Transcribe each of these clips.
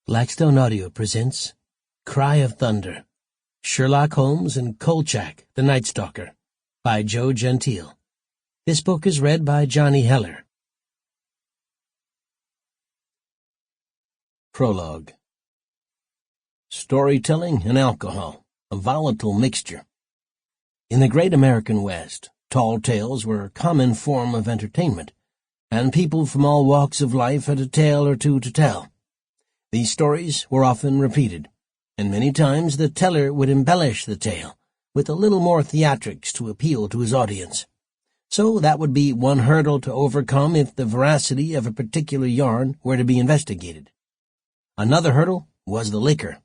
Blackstone Audio presents Cry of Thunder, Sherlock Holmes and Kolchak, the Night Stalker, by Joe Gentile. This book is read by Johnny Heller. Prologue. Storytelling and alcohol, a volatile mixture. In the great American West, tall tales were a common form of entertainment, and people from all walks of life had a tale or two to tell. These stories were often repeated, and many times the teller would embellish the tale with a little more theatrics to appeal to his audience. So that would be one hurdle to overcome if the veracity of a particular yarn were to be investigated. Another hurdle was the liquor.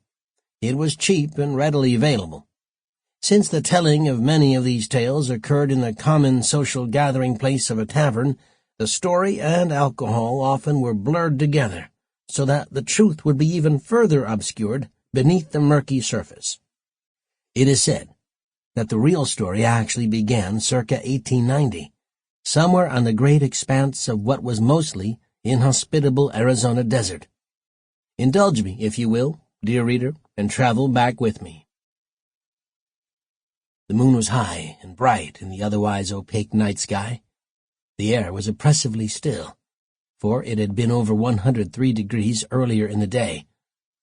It was cheap and readily available. Since the telling of many of these tales occurred in the common social gathering place of a tavern, the story and alcohol often were blurred together, so that the truth would be even further obscured beneath the murky surface. It is said that the real story actually began circa 1890, somewhere on the great expanse of what was mostly inhospitable Arizona desert. Indulge me, if you will, dear reader, and travel back with me. The moon was high and bright in the otherwise opaque night sky. The air was oppressively still, for it had been over 103 degrees earlier in the day,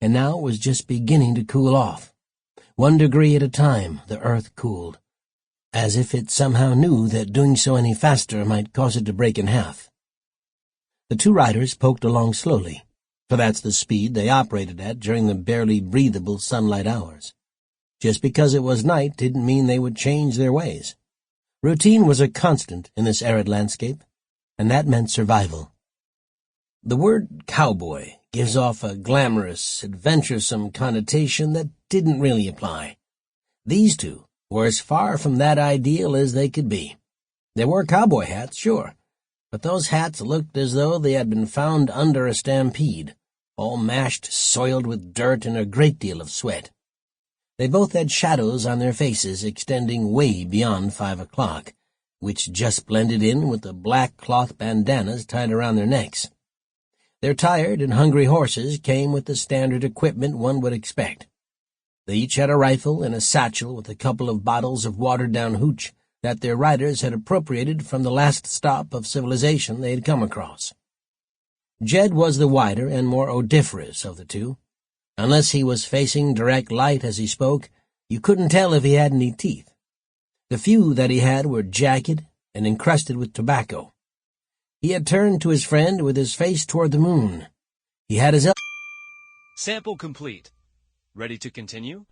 and now it was just beginning to cool off. 1 degree at a time the earth cooled, as if it somehow knew that doing so any faster might cause it to break in half. The two riders poked along slowly, for that's the speed they operated at during the barely breathable sunlight hours. Just because it was night didn't mean they would change their ways. Routine was a constant in this arid landscape, and that meant survival. The word cowboy gives off a glamorous, adventuresome connotation that didn't really apply. These two were as far from that ideal as they could be. They wore cowboy hats, sure, but those hats looked as though they had been found under a stampede, all mashed, soiled with dirt and a great deal of sweat. They both had shadows on their faces extending way beyond 5 o'clock, which just blended in with the black cloth bandanas tied around their necks. Their tired and hungry horses came with the standard equipment one would expect. They each had a rifle and a satchel with a couple of bottles of watered-down hooch that their riders had appropriated from the last stop of civilization they had come across. Jed was the wider and more odoriferous of the two. Unless he was facing direct light as he spoke, you couldn't tell if he had any teeth. The few that he had were jagged and encrusted with tobacco. He had turned to his friend with his face toward the moon. He had his Sample complete. Ready to continue?